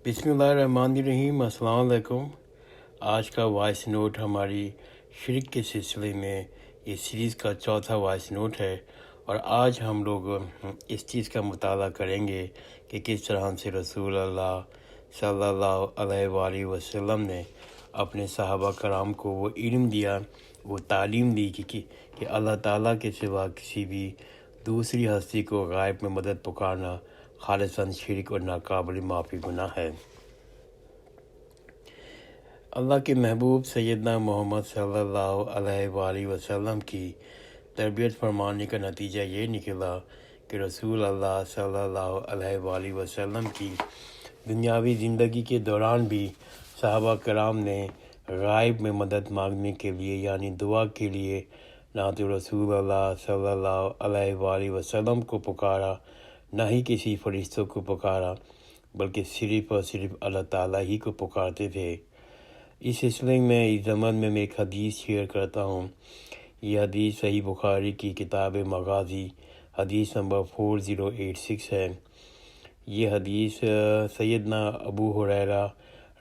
بسم اللہ الرحمن الرحیم۔ السلام علیکم۔ آج کا وائس نوٹ ہماری شرک کے سلسلے میں یہ سیریز کا چوتھا وائس نوٹ ہے، اور آج ہم لوگ اس چیز کا مطالعہ کریں گے کہ کس طرح سے رسول اللہ صلی اللہ علیہ وآلہ وسلم نے اپنے صحابہ کرام کو وہ علم دیا، وہ تعلیم دی کہ اللہ تعالیٰ کے سوا کسی بھی دوسری ہستی کو غائب میں مدد پکارنا خالصاً شرک اور ناقابل معافی گناہ ہے۔ اللہ کے محبوب سیدنا محمد صلی اللہ علیہ وآلہ وسلم کی تربیت فرمانے کا نتیجہ یہ نکلا کہ رسول اللہ صلی اللہ علیہ وآلہ وسلم کی دنیاوی زندگی کے دوران بھی صحابہ کرام نے غائب میں مدد مانگنے کے لیے یعنی دعا کے لیے نہ تو رسول اللہ صلی اللہ علیہ وآلہ وسلم کو پکارا، نہ ہی کسی فرشتوں کو پکارا، بلکہ صرف اور صرف اللہ تعالیٰ ہی کو پکارتے تھے۔ اس سلسلے میں اس زمن میں ایک حدیث شیئر کرتا ہوں۔ یہ حدیث صحیح بخاری کی کتاب مغازی حدیث نمبر 4086 ہے۔ یہ حدیث سیدنا ابو ہریرہ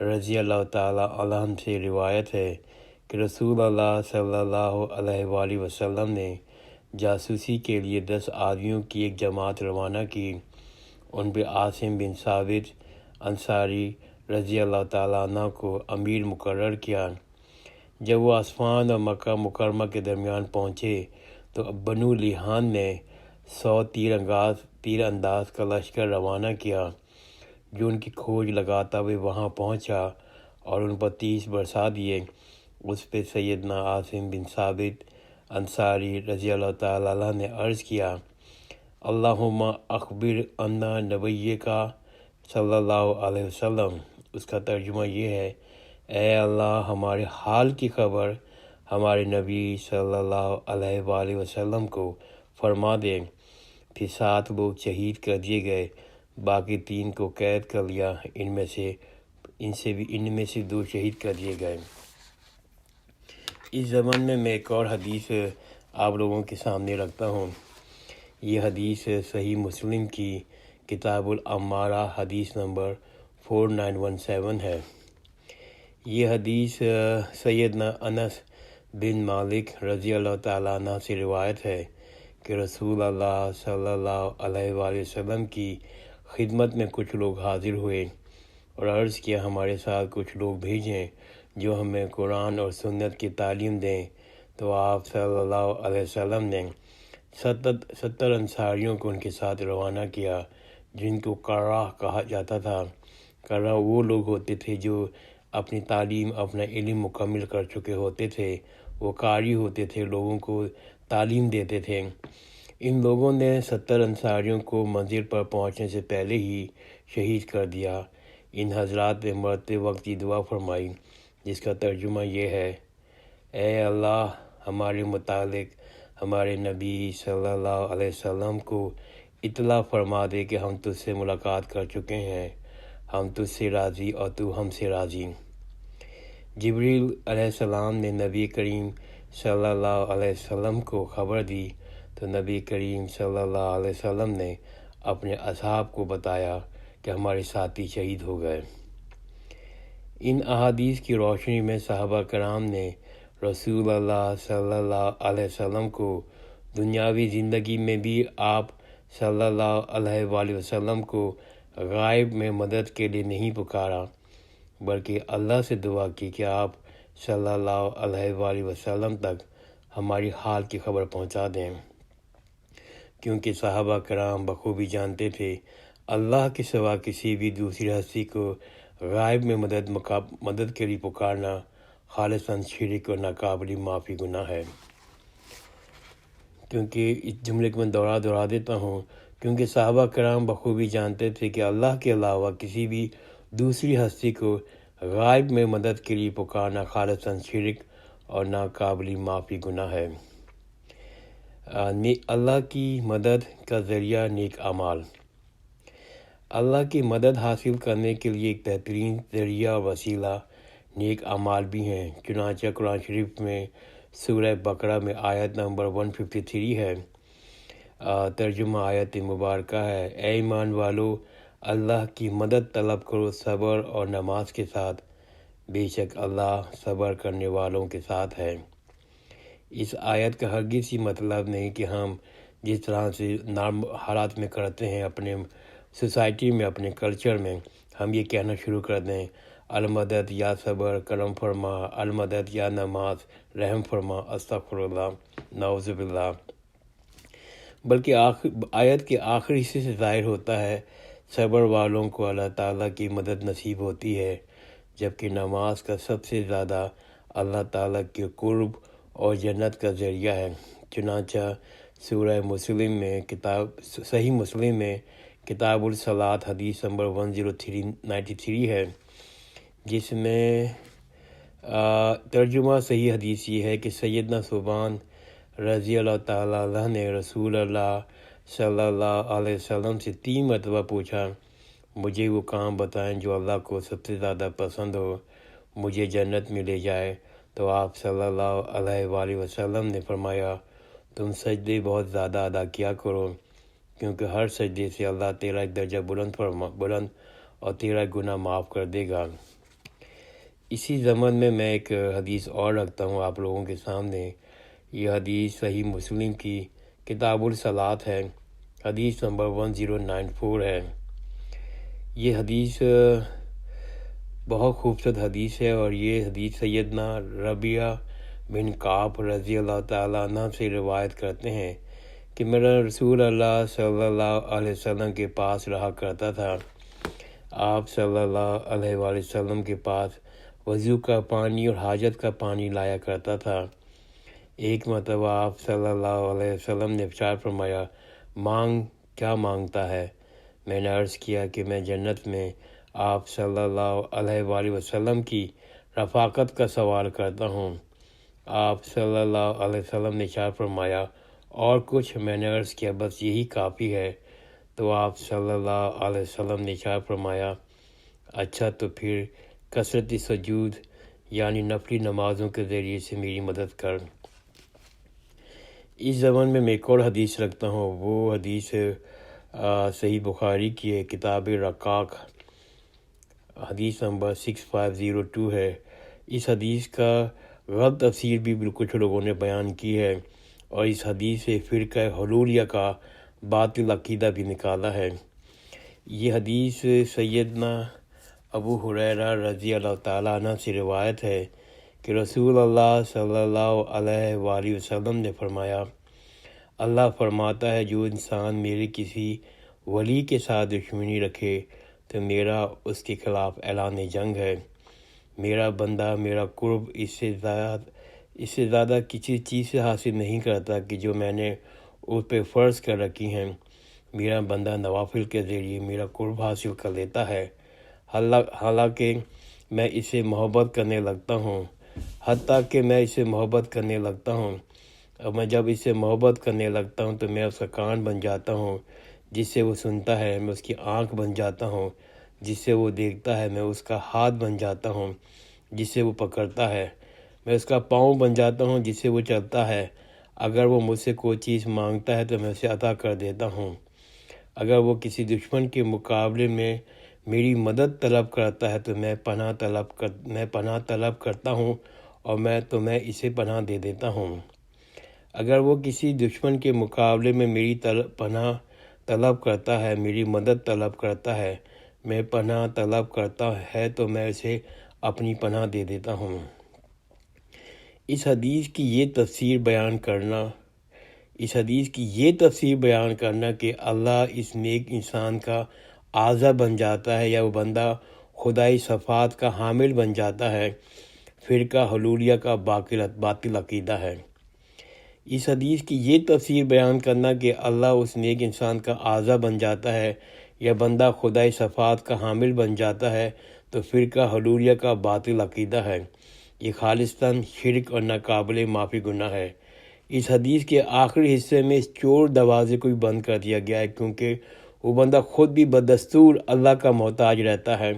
رضی اللہ تعالیٰ عنہ سے روایت ہے کہ رسول اللہ صلی اللہ علیہ وآلہ وسلم نے جاسوسی کے لیے 10 آدمیوں کی ایک جماعت روانہ کی۔ ان پہ عاصم بن ثابت انصاری رضی اللہ تعالیٰ عنہ کو امیر مقرر کیا۔ جب وہ عصفان اور مکہ مکرمہ کے درمیان پہنچے تو بنو لیحان نے 100 تیر انداز کا لشکر روانہ کیا، جو ان کی کھوج لگاتا ہوئے وہاں پہنچا اور ان پر 30 برسا دیے۔ اس پہ سیدنا عاصم بن ثابت انصاری رضی اللہ تعالیٰ عنہ نے عرض کیا، اللہم اخبر عنا نبیک صلی اللہ علیہ وسلم۔ اس کا ترجمہ یہ ہے، اے اللہ ہمارے حال کی خبر ہمارے نبی صلی اللہ علیہ وآلہ وسلم کو فرما دے۔ پھر 7 لوگ شہید کر دیے گئے، باقی 3 کو قید کر لیا، ان میں سے 2 شہید کر دیے گئے۔ اس زمن میں ایک اور حدیث آپ لوگوں کے سامنے رکھتا ہوں۔ یہ حدیث صحیح مسلم کی کتاب الامارہ حدیث نمبر 4917 ہے۔ یہ حدیث سیدنا انس بن مالک رضی اللہ تعالیٰ عنہ سے روایت ہے کہ رسول اللہ صلی اللہ علیہ وآلہ وسلم کی خدمت میں کچھ لوگ حاضر ہوئے اور عرض کیا، ہمارے ساتھ کچھ لوگ بھیجیں جو ہمیں قرآن اور سنت کی تعلیم دیں۔ تو آپ صلی اللہ علیہ وسلم نے 70 انصاریوں کو ان کے ساتھ روانہ کیا، جن کو قراء کہا جاتا تھا۔ قراء وہ لوگ ہوتے تھے جو اپنی تعلیم، اپنا علم مکمل کر چکے ہوتے تھے۔ وہ قاری ہوتے تھے، لوگوں کو تعلیم دیتے تھے۔ ان لوگوں نے 70 انصاریوں کو منزل پر پہنچنے سے پہلے ہی شہید کر دیا۔ ان حضرات نے مرتے وقت یہ دعا فرمائی، جس کا ترجمہ یہ ہے، اے اللہ ہمارے متعلق ہمارے نبی صلی اللہ علیہ وسلم کو اطلاع فرما دے کہ ہم تجھ سے ملاقات کر چکے ہیں، ہم تجھ سے راضی اور تو ہم سے راضی۔ جبریل علیہ السلام نے نبی کریم صلی اللہ علیہ وسلم کو خبر دی تو نبی کریم صلی اللہ علیہ وسلم نے اپنے اصحاب کو بتایا کہ ہمارے ساتھی شہید ہو گئے۔ ان احادیث کی روشنی میں صحابہ کرام نے رسول اللہ صلی اللہ علیہ وسلم کو دنیاوی زندگی میں بھی آپ صلی اللہ علیہ وآلہ وسلم کو غائب میں مدد کے لیے نہیں پکارا، بلکہ اللہ سے دعا کی کہ آپ صلی اللہ علیہ وآلہ وسلم تک ہماری حال کی خبر پہنچا دیں، کیونکہ صحابہ کرام بخوبی جانتے تھے اللہ کے سوا کسی بھی دوسری ہستی کو غائب میں مدد کے لیے پکارنا خالصاً شرک اور ناقابل معافی گناہ ہے۔ کیونکہ اس جملے کو میں دہرا دیتا ہوں، کیونکہ صحابہ کرام بخوبی جانتے تھے کہ اللہ کے علاوہ کسی بھی دوسری ہستی کو غائب میں مدد کے لیے پکارنا خالصاً شرک اور ناقابل معافی گناہ ہے۔ اللہ کی مدد کا ذریعہ نیک اعمال۔ اللہ کی مدد حاصل کرنے کے لیے ایک بہترین ذریعہ اور وسیلہ نیک اعمال بھی ہیں۔ چنانچہ قرآن شریف میں سورہ بقرہ میں آیت نمبر 153 ہے۔ ترجمہ آیت مبارکہ ہے، اے ایمان والو، اللہ کی مدد طلب کرو صبر اور نماز کے ساتھ، بے شک اللہ صبر کرنے والوں کے ساتھ ہے۔ اس آیت کا ہرگز ہی مطلب نہیں کہ ہم جس طرح سے حالات میں کرتے ہیں، اپنے سوسائٹی میں، اپنے کلچر میں، ہم یہ کہنا شروع کر دیں المدد یا صبر، کرم فرما، المدد یا نماز، رحم فرما، استغفر اللہ، نعوذ باللہ۔ بلکہ آیت کے آخری حصے سے ظاہر ہوتا ہے صبر والوں کو اللہ تعالیٰ کی مدد نصیب ہوتی ہے، جبکہ نماز کا سب سے زیادہ اللہ تعالیٰ کے قرب اور جنت کا ذریعہ ہے۔ چنانچہ سورہ مسلم میں صحیح مسلم میں کتاب الصلاۃ حدیث نمبر 10393 ہے، جس میں ترجمہ صحیح حدیث یہ ہے کہ سیدنا ثوبان رضی اللہ تعالیٰ عنہ نے رسول اللہ صلی اللہ علیہ وسلم سے 3 مرتبہ پوچھا، مجھے وہ کام بتائیں جو اللہ کو سب سے زیادہ پسند ہو، مجھے جنت میں لے جائے۔ تو آپ صلی اللہ علیہ وآلہ وسلم نے فرمایا، تم سجدے بہت زیادہ ادا کیا کرو، کیونکہ ہر سجدے سے اللہ تیرا ایک درجہ بلند اور تیرا گناہ معاف کر دے گا۔ اسی ضمن میں ایک حدیث اور رکھتا ہوں آپ لوگوں کے سامنے۔ یہ حدیث صحیح مسلم کی کتاب الصلاۃ ہے، حدیث نمبر 1094 ہے۔ یہ حدیث بہت خوبصورت حدیث ہے، اور یہ حدیث سیدنا ربیعہ بن کعب رضی اللہ تعالیٰ عنہ سے روایت کرتے ہیں کہ میرا رسول اللہ صلی اللہ علیہ وسلم کے پاس رہا کرتا تھا۔ آپ صلی اللہ علیہ وآلہ وسلم کے پاس وضو کا پانی اور حاجت کا پانی لایا کرتا تھا۔ ایک مرتبہ آپ صلی اللہ علیہ وسلم نے ارشاد فرمایا، مانگ، کیا مانگتا ہے؟ میں نے عرض کیا کہ میں جنت میں آپ صلی اللہ علیہ وآلہ وسلم کی رفاقت کا سوال کرتا ہوں۔ آپ صلی اللہ علیہ وسلم نے ارشاد فرمایا، اور کچھ؟ میں نے عرض کیا بس یہی کافی ہے۔ تو آپ صلی اللہ علیہ وسلم نے ارشاد فرمایا، اچھا تو پھر کثرت سجود یعنی نفلی نمازوں کے ذریعے سے میری مدد کر۔ اس زمن میں ایک اور حدیث رکھتا ہوں، وہ حدیث صحیح بخاری کی ہے، کتاب رقاق، حدیث نمبر 6502 ہے۔ اس حدیث کا غلط تفسیر بھی کچھ لوگوں نے بیان کی ہے، اور اس حدیث سے فرقہ حلولیہ کا باطل عقیدہ بھی نکالا ہے۔ یہ حدیث سیدنا ابو ہریرہ رضی اللہ تعالیٰ عنہ سے روایت ہے کہ رسول اللہ صلی اللہ علیہ وآلہ وسلم نے فرمایا، اللہ فرماتا ہے جو انسان میرے کسی ولی کے ساتھ دشمنی رکھے تو میرا اس کے خلاف اعلان جنگ ہے۔ میرا بندہ میرا قرب اس سے زیادہ کسی چیز سے حاصل نہیں کرتا کہ جو میں نے اس پہ فرض کر رکھی ہیں۔ میرا بندہ نوافل کے ذریعے میرا قرب حاصل کر لیتا ہے، حالانکہ میں اسے محبت کرنے لگتا ہوں، حتیٰ کہ میں اسے محبت کرنے لگتا ہوں، اور میں جب اسے محبت کرنے لگتا ہوں تو میں اس کا کان بن جاتا ہوں جس سے وہ سنتا ہے، میں اس کی آنکھ بن جاتا ہوں جس سے وہ دیکھتا ہے، میں اس کا ہاتھ بن جاتا ہوں جس سے وہ پکڑتا ہے، میں اس کا پاؤں بن جاتا ہوں جس سے وہ چلتا ہے۔ اگر وہ مجھ سے کوئی چیز مانگتا ہے تو میں اسے عطا کر دیتا ہوں۔ اگر وہ کسی دشمن کے مقابلے میں میری مدد طلب کرتا ہے تو میں پناہ طلب کرتا ہوں، اور میں اسے پناہ دے دیتا ہوں۔ اگر وہ کسی دشمن کے مقابلے میں میری پناہ طلب کرتا ہے، میری مدد طلب کرتا ہے، میں پناہ طلب کرتا ہے تو میں اسے اپنی پناہ دے دیتا ہوں۔ اس حدیث کی یہ تفسیر بیان کرنا کہ اللہ اس نیک انسان کا اعضا بن جاتا ہے یا وہ بندہ خدائی صفات کا حامل بن جاتا ہے، فرقہ حلولیہ کا باطل عقیدہ ہے۔ اس حدیث کی یہ تفسیر بیان کرنا کہ اللہ اس نیک انسان کا اعضا بن جاتا ہے یا بندہ خدائی صفات کا حامل بن جاتا ہے تو فرقہ حلولیہ کا باطل عقیدہ ہے۔ یہ خالصتاً شرک اور ناقابل معافی گناہ ہے۔ اس حدیث کے آخری حصے میں اس چور دروازے کو بھی بند کر دیا گیا ہے، کیونکہ وہ بندہ خود بھی بدستور اللہ کا محتاج رہتا ہے،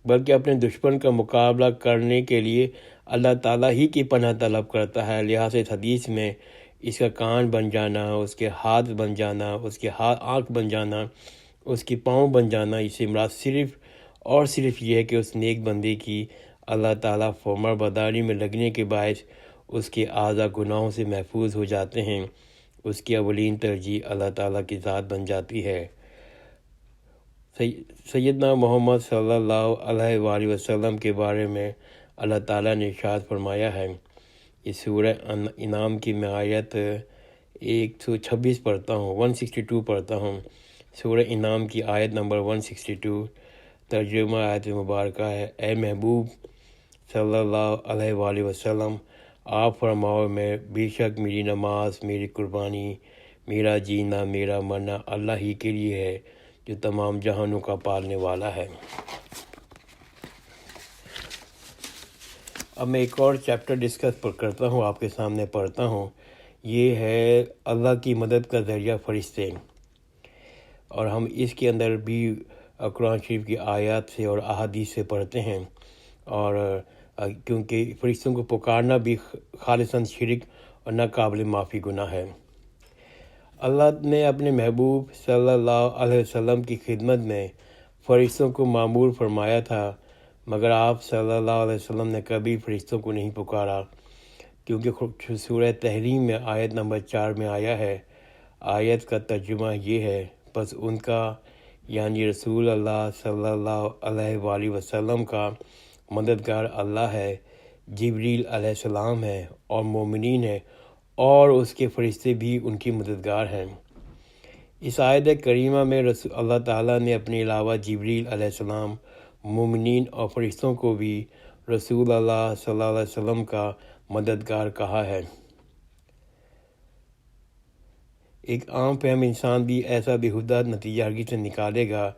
بلکہ اپنے دشمن کا مقابلہ کرنے کے لیے اللہ تعالیٰ ہی کی پناہ طلب کرتا ہے۔ لہٰذا اس حدیث میں اس کا کان بن جانا، اس کے ہاتھ بن جانا، اس کے آنکھ بن جانا، اس کے پاؤں بن جانا، اسے مراد صرف اور صرف یہ ہے کہ اس نیک بندے کی اللہ تعالیٰ فرما برداری میں لگنے کے باعث اس کے اعضاء گناہوں سے محفوظ ہو جاتے ہیں، اس کی اولین ترجیح اللہ تعالیٰ کی ذات بن جاتی ہے۔ سیدنا محمد صلی اللہ علیہ وآلہ وسلم کے بارے میں اللہ تعالیٰ نے ارشاد فرمایا ہے، یہ سورہ انعام کی میں آیت 126 پڑھتا ہوں، 162 پڑھتا ہوں۔ سورہ انعام کی آیت نمبر 162، ترجمہ آیت مبارکہ ہے، اے محبوب صلی اللہ علیہ وآلہ وسلم، آپ فرماؤ میں بے شک میری نماز، میری قربانی، میرا جینا، میرا مرنا اللہ ہی کے لیے ہے جو تمام جہانوں کا پالنے والا ہے۔ اب میں ایک اور چیپٹر ڈسکس کرتا ہوں، آپ کے سامنے پڑھتا ہوں۔ یہ ہے اللہ کی مدد کا ذریعہ فرشتے، اور ہم اس کے اندر بھی قرآن شریف کی آیات سے اور احادیث سے پڑھتے ہیں، اور کیونکہ فرشتوں کو پکارنا بھی خالصاً شرک اور ناقابل معافی گناہ ہے۔ اللہ نے اپنے محبوب صلی اللہ علیہ وسلم کی خدمت میں فرشتوں کو مامور فرمایا تھا، مگر آپ صلی اللہ علیہ وسلم نے کبھی فرشتوں کو نہیں پکارا، کیونکہ سورہ تحریم میں آیت نمبر 4 میں آیا ہے۔ آیت کا ترجمہ یہ ہے، پس ان کا یعنی رسول اللہ صلی اللہ علیہ وآلہ وسلم کا مددگار اللہ ہے، جبریل علیہ السلام ہے اور مومنین ہے، اور اس کے فرشتے بھی ان کی مددگار ہیں۔ اس آیت کریمہ میں اللہ تعالیٰ نے اپنے علاوہ جبریل علیہ السلام، مومنین اور فرشتوں کو بھی رسول اللہ صلی اللہ علیہ وسلم کا مددگار کہا ہے۔ ایک عام فہم انسان بھی ایسا بےہودہ نتیجہ ہرگز سے نکالے گا۔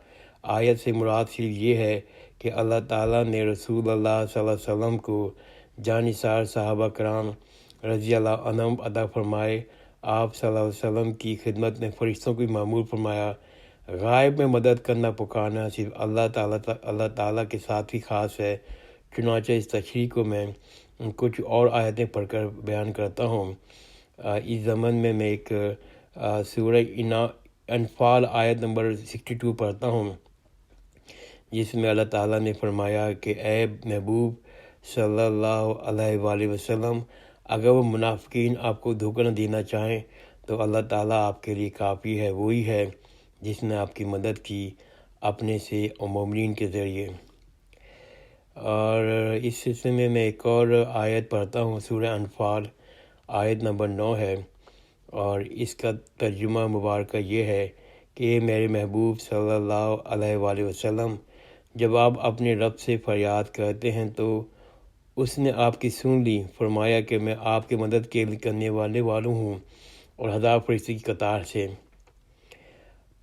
آیت سے مراد صرف یہ ہے کہ اللہ تعالیٰ نے رسول اللہ صلی اللہ علیہ وسلم کو جانثار صحابہ کرام رضی اللہ عنہم عطا فرمائے، آپ صلی اللہ علیہ وسلم کی خدمت میں فرشتوں کو معمور فرمایا۔ غائب میں مدد کرنا پکارنا صرف اللہ تعالیٰ کے ساتھ ہی خاص ہے۔ چنانچہ اس تشریح کو میں کچھ اور آیتیں پڑھ کر بیان کرتا ہوں۔ اس ضمن میں ایک سورہ انفال آیت نمبر 62 پڑھتا ہوں، جس میں اللہ تعالیٰ نے فرمایا کہ اے محبوب صلی اللہ علیہ وآلہ وسلم، اگر وہ منافقین آپ کو دھوکہ نہ دینا چاہیں تو اللہ تعالیٰ آپ کے لیے کافی ہے، وہی ہے جس نے آپ کی مدد کی اپنے سے اور مومنین کے ذریعے۔ اور اس سلسلے میں ایک اور آیت پڑھتا ہوں، سورہ انفال آیت نمبر 9 ہے، اور اس کا ترجمہ مبارکہ یہ ہے کہ اے میرے محبوب صلی اللہ علیہ وآلہ وسلم، جب آپ اپنے رب سے فریاد کرتے ہیں تو اس نے آپ کی سن لی، فرمایا کہ میں آپ کی مدد کرنے والوں ہوں اور ہزار فرشتے کی قطار سے۔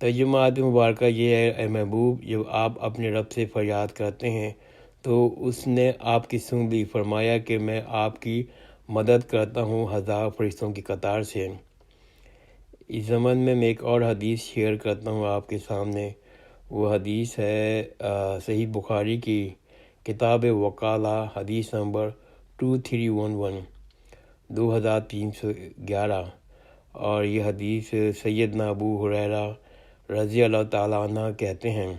ترجمہ آیت مبارکہ یہ ہے، اے محبوب، جب آپ اپنے رب سے فریاد کرتے ہیں تو اس نے آپ کی سن لی، فرمایا کہ میں آپ کی مدد کرتا ہوں ہزار فرشتوں کی قطار سے۔ اس زمن میں ایک اور حدیث شیئر کرتا ہوں آپ کے سامنے۔ وہ حدیث ہے صحیح بخاری کی کتاب وکالہ، حدیث نمبر 2311، 2311، اور یہ حدیث سیدنا ابو ہریرہ رضی اللہ تعالیٰ عنہ کہتے ہیں،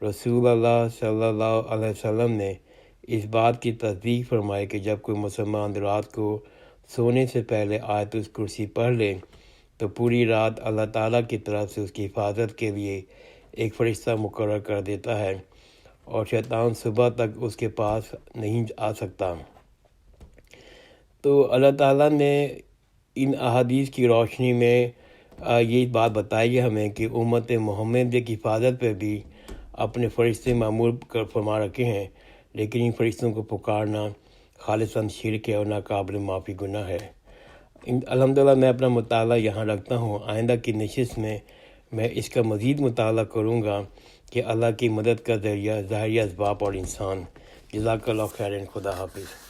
رسول اللہ صلی اللہ علیہ وسلم نے اس بات کی تصدیق فرمائی کہ جب کوئی مسلمان رات کو سونے سے پہلے آیت الکرسی پڑھ لے تو پوری رات اللہ تعالیٰ کی طرف سے اس کی حفاظت کے لیے ایک فرشتہ مقرر کر دیتا ہے، اور شیطان صبح تک اس کے پاس نہیں آ سکتا۔ تو اللہ تعالیٰ نے ان احادیث کی روشنی میں یہ بات بتائی ہے ہمیں کہ امت محمد کی حفاظت پہ بھی اپنے فرشتے معمور فرما رکھے ہیں، لیکن ان فرشتوں کو پکارنا خالصاً شرک ہے اور ناقابل معافی گناہ ہے۔ الحمدللہ میں اپنا مطالعہ یہاں رکھتا ہوں، آئندہ کی نشست میں میں اس کا مزید مطالعہ کروں گا کہ اللہ کی مدد کا ذریعہ ظاہری اسباب اور انسان۔ جزاک اللہ خیرن، خدا حافظ۔